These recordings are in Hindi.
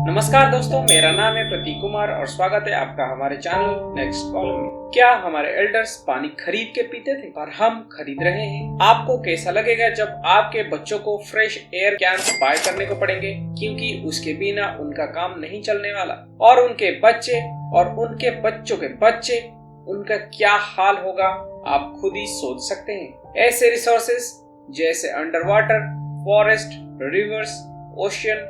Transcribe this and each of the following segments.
नमस्कार दोस्तों, मेरा नाम है प्रतीक कुमार और स्वागत है आपका हमारे चैनल नेक्स्ट कॉलम में। क्या हमारे एल्डर्स पानी खरीद के पीते थे और हम खरीद रहे हैं? आपको कैसा लगेगा जब आपके बच्चों को फ्रेश एयर कैंस बाय करने को पड़ेंगे, क्योंकि उसके बिना उनका काम नहीं चलने वाला। और उनके बच्चे और उनके बच्चों के बच्चे, उनका क्या हाल होगा आप खुद ही सोच सकते हैं। ऐसे रिसोर्सेस जैसे under water, forest, reverse, ocean,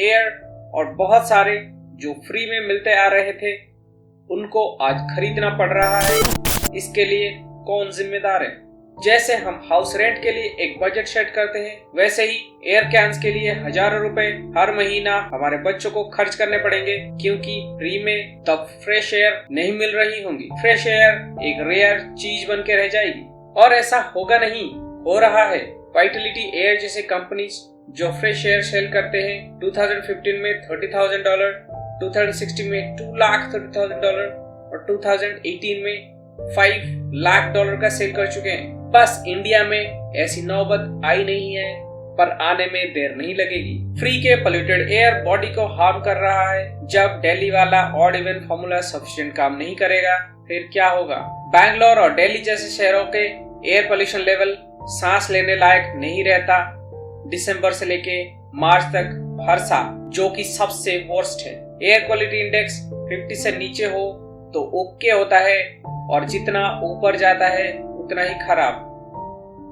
air और बहुत सारे जो फ्री में मिलते आ रहे थे, उनको आज खरीदना पड़ रहा है। इसके लिए कौन जिम्मेदार है? जैसे हम हाउस रेंट के लिए एक बजट सेट करते हैं, वैसे ही एयर कैंस के लिए हजारों रुपए हर महीना हमारे बच्चों को खर्च करने पड़ेंगे, क्योंकि फ्री में तब फ्रेश एयर नहीं मिल रही होंगी। फ्रेश एयर एक रेयर चीज बन के रह जाएगी। और ऐसा होगा नहीं, हो रहा है। वाइटलिटी एयर जैसे कंपनीज जो फ्रेश एयर सेल करते हैं 2015 में $30,000, 2016 में $230,000 और 2018 में $5 लाख का सेल कर चुके हैं। बस इंडिया में ऐसी नौबत आई नहीं है, पर आने में देर नहीं लगेगी। फ्री के पोल्यूटेड एयर बॉडी को हार्म कर रहा है। जब दिल्ली वाला ऑड इवन फॉर्मूला सफिशिएंट काम नहीं करेगा, फिर क्या होगा? बैंगलोर और दिल्ली जैसे शहरों के एयर पोल्यूशन लेवल सांस लेने लायक नहीं रहता दिसंबर से लेके मार्च तक हर साल, जो कि सबसे वर्स्ट है। एयर क्वालिटी इंडेक्स 50 से नीचे हो तो ओके होता है, और जितना ऊपर जाता है उतना ही खराब।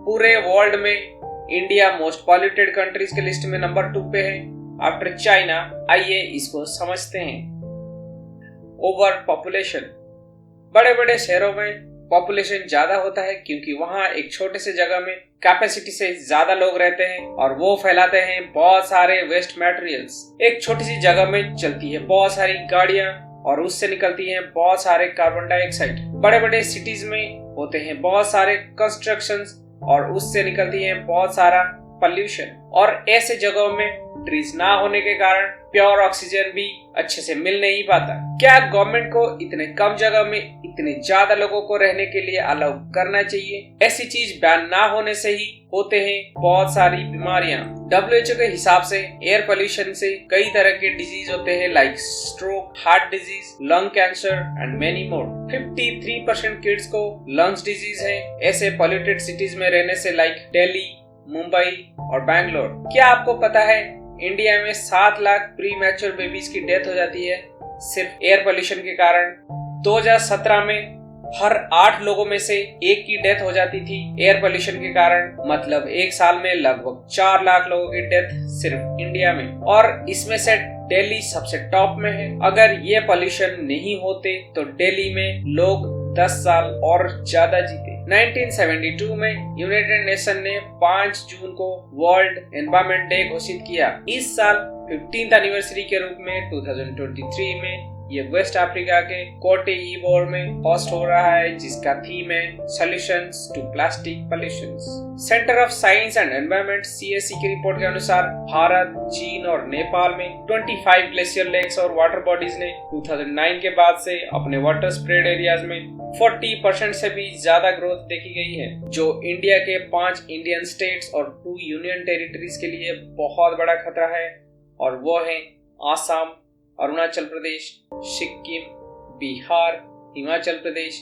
पूरे वर्ल्ड में इंडिया मोस्ट पॉल्यूटेड कंट्रीज के लिस्ट में नंबर 2 पे है आफ्टर चाइना। आइए इसको समझते हैं। Over population. बड़े बड़े शहरों में पॉपुलेशन ज्यादा होता है, क्योंकि वहाँ एक छोटे से जगह में कैपेसिटी से ज्यादा लोग रहते हैं और वो फैलाते हैं बहुत सारे वेस्ट मटेरियल्स। एक छोटी सी जगह में चलती है बहुत सारी गाड़ियां और उससे निकलती हैं बहुत सारे कार्बन डाइऑक्साइड। बड़े बड़े सिटीज में होते हैं बहुत सारे कंस्ट्रक्शंस और उससे निकलती है बहुत सारा पॉल्यूशन। और ऐसे जगहों में ट्रीज ना होने के कारण प्योर ऑक्सीजन भी अच्छे से मिल नहीं पाता। क्या गवर्नमेंट को इतने कम जगह में इतने ज्यादा लोगों को रहने के लिए अलाउ करना चाहिए? ऐसी चीज बैन ना होने से ही होते हैं बहुत सारी बीमारियां। WHO के हिसाब से एयर पोल्यूशन से कई तरह के डिजीज होते हैं, like stroke, heart disease, lung cancer and many more. 53% kids को लंग्स डिजीज है ऐसे पॉल्यूटेड सिटीज में रहने से, लाइक दिल्ली, मुंबई और बैंगलोर। क्या आपको पता है इंडिया में 7 लाख प्री मैच्योर बेबीज की डेथ हो जाती है सिर्फ एयर पोल्यूशन के कारण। 2017 में हर 8 लोगों में से 1 की डेथ हो जाती थी एयर पोल्यूशन के कारण। मतलब एक साल में लगभग 4 लाख लोगों की डेथ सिर्फ इंडिया में, और इसमें से दिल्ली सबसे टॉप में है। अगर ये पोल्यूशन नहीं होते तो दिल्ली में लोग 10 साल और ज्यादा जीते। 1972 में यूनाइटेड नेशन ने 5 जून को वर्ल्ड एनवायरनमेंट डे घोषित किया। इस साल 15th एनिवर्सरी के रूप में 2023 में ये वेस्ट अफ्रीका के कोटे इवोर में होस्ट हो रहा है, जिसका थीम है solutions to plastic pollution. Centre of Science and Environment CSE की रिपोर्ट के अनुसार भारत, चीन और नेपाल में 25 ग्लेशियर लेक्स और वाटर बॉडीज ने 2009 के बाद से अपने वाटर स्प्रेड एरियाज में 40% से भी ज्यादा ग्रोथ देखी गई है, जो इंडिया के 5 इंडियन स्टेट्स और 2 यूनियन टेरिटरीज के लिए बहुत बड़ा खतरा है। और वो है आसाम, अरुणाचल प्रदेश, सिक्किम, बिहार, हिमाचल प्रदेश,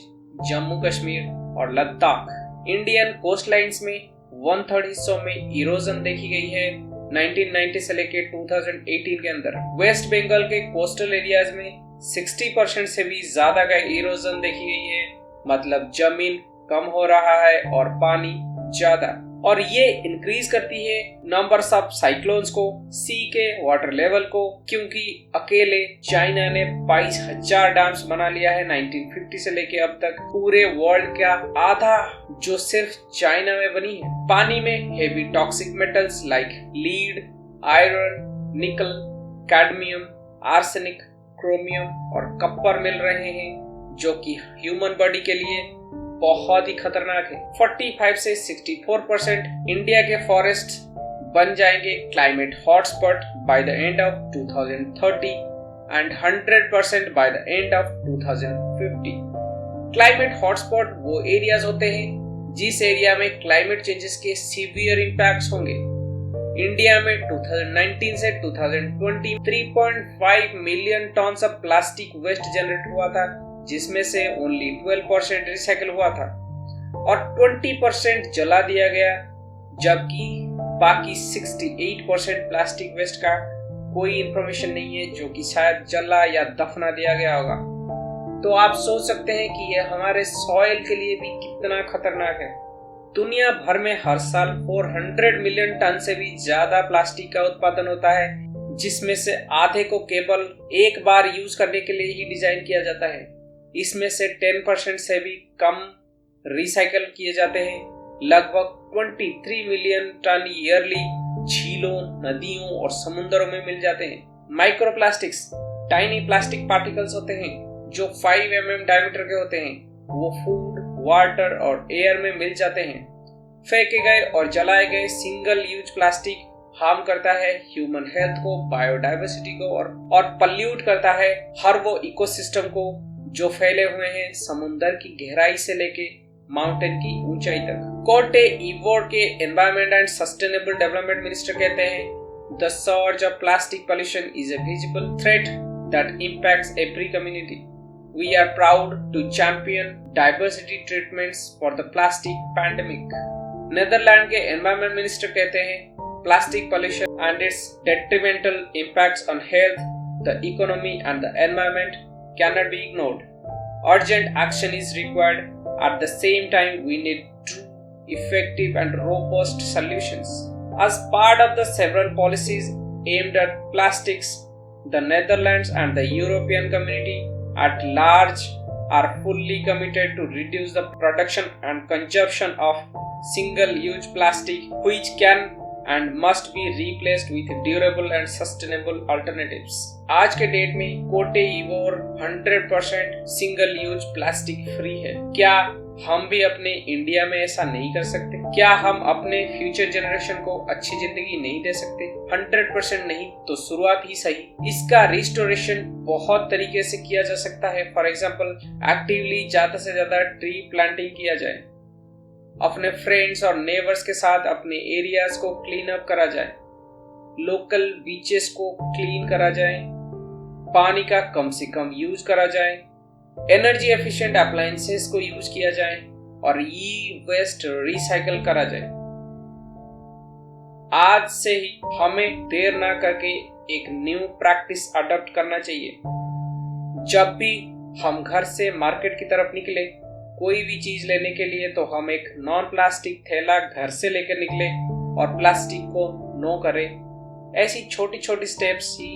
जम्मू कश्मीर और लद्दाख। इंडियन कोस्ट लाइन्स में 1/3 हिस्सों में इरोजन देखी गई है 1990 से लेके 2018 के अंदर। वेस्ट बंगाल के कोस्टल एरियाज में 60% से भी ज्यादा का इरोजन देखी गई है। मतलब जमीन कम हो रहा है और पानी ज्यादा, और ये इंक्रीज करती है नंबर्स ऑफ साइक्लोन्स को, सी के वाटर लेवल को, क्योंकि अकेले चाइना ने 22,000 डैम्स बना लिया है 1950 से लेके अब तक। पूरे वर्ल्ड का आधा जो सिर्फ चाइना में बनी है। पानी में heavy toxic metals like lead, iron, निकल, कैडमियम, आर्सेनिक, क्रोमियम और कॉपर मिल रहे हैं, जो कि ह्यूमन बॉडी के लिए बहुत ही खतरनाक है। 45 से 64% इंडिया के फॉरेस्ट बन जाएंगे climate hotspot by the end of 2030 and 100% by the end of 2050। Climate hotspot वो एरियाज होते हैं जिस एरिया में क्लाइमेट चेंजेस के सीवियर इंपैक्ट्स होंगे। इंडिया में 2019 से 2020 3.5 million ton of plastic waste generate हुआ था, जिसमें से ओनली 12% रिसाइकल हुआ था और 20% जला दिया गया, जबकि बाकी 68% प्लास्टिक वेस्ट का कोई इंफॉर्मेशन नहीं है जो कि शायद जला या दफना दिया गया होगा। तो आप सोच सकते हैं कि यह हमारे सॉइल के लिए भी कितना खतरनाक है। दुनिया भर में हर साल 400 मिलियन टन से भी ज्यादा प्लास्टिक का उत्पादन होता है, जिसमें से आधे को केवल एक बार यूज करने के लिए ही डिजाइन किया जाता है। इसमें से 10% से भी कम रिसाइकल किए जाते हैं। लगभग 23 मिलियन टन ईयरली झीलों, नदियों और समुद्रों में मिल जाते हैं। माइक्रोप्लास्टिक्स टाइनी प्लास्टिक पार्टिकल्स होते हैं जो 5 mm डायमीटर के होते हैं। वो फूड, वाटर और एयर में मिल जाते हैं। फेंके गए और जलाए गए सिंगल यूज प्लास्टिक हार्म करता है ह्यूमन हेल्थ को, बायोडाइवर्सिटी को और पल्यूट करता है हर वो इकोसिस्टम को जो फैले हुए हैं समुद्र की गहराई से लेके माउंटेन की ऊंचाई तक। कोटे इवोर के environment and sustainable development minister कहते हैं, the surge of plastic pollution is a visible threat that impacts every community. We are proud to champion diversity treatments for the plastic pandemic. Netherland के एनवायरमेंट मिनिस्टर कहते हैं, plastic pollution and its detrimental impacts on health, the economy and the environment cannot be ignored. Urgent action is required. At the same time, we need true, effective and robust solutions. As part of the several policies aimed at plastics, the Netherlands and the European community at large are fully committed to reduce the production and consumption of single-use plastic, which can and must be replaced with durable and sustainable alternatives. आज के डेट में कोटे Ivor 100% single use plastic free है। क्या हम भी अपने इंडिया में ऐसा नहीं कर सकते? क्या हम अपने फ्यूचर जनरेशन को अच्छी जिंदगी नहीं दे सकते? 100% नहीं तो शुरुआत ही सही। इसका रिस्टोरेशन बहुत तरीके से किया जा सकता है। फॉर एग्जाम्पल, एक्टिवली ज्यादा से ज्यादा ट्री प्लांटिंग किया जाए, अपने फ्रेंड्स और नेबर्स के साथ अपने एरियाज को क्लीन अप करा जाए, लोकल बीचेस को क्लीन करा जाए, पानी का कम से कम यूज करा जाए, एनर्जी एफिशिएंट अप्लायंसेस को यूज किया जाए और ई वेस्ट रिसाइकल करा जाए। आज से ही हमें देर ना करके एक न्यू प्रैक्टिस अडॉप्ट करना चाहिए। जब भी हम घर से मार्केट की तरफ निकले कोई भी चीज लेने के लिए, तो हम एक नॉन प्लास्टिक थैला घर से लेकर निकले और प्लास्टिक को नो करें। ऐसी छोटी छोटी स्टेप्स ही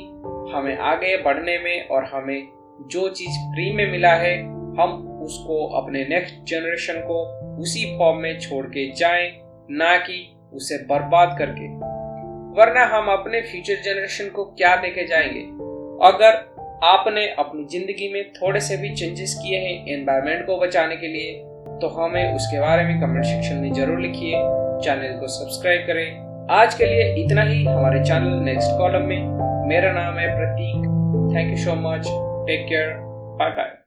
हमें आगे बढ़ने में और हमें जो चीज फ्री में मिला है हम उसको अपने नेक्स्ट जनरेशन को उसी फॉर्म में छोड़ के जाएं, ना कि उसे बर्बाद करके। वरना हम अपने फ्यूचर जनरेशन को क्या देके जाएंगे? अगर आपने अपनी जिंदगी में थोड़े से भी चेंजेस किए हैं एनवायरनमेंट को बचाने के लिए, तो हमें उसके बारे में कमेंट सेक्शन में जरूर लिखिए। चैनल को सब्सक्राइब करें। आज के लिए इतना ही हमारे चैनल नेक्स्ट कॉलम में। मेरा नाम है Prateek. Thank you so much. Take care. Bye bye.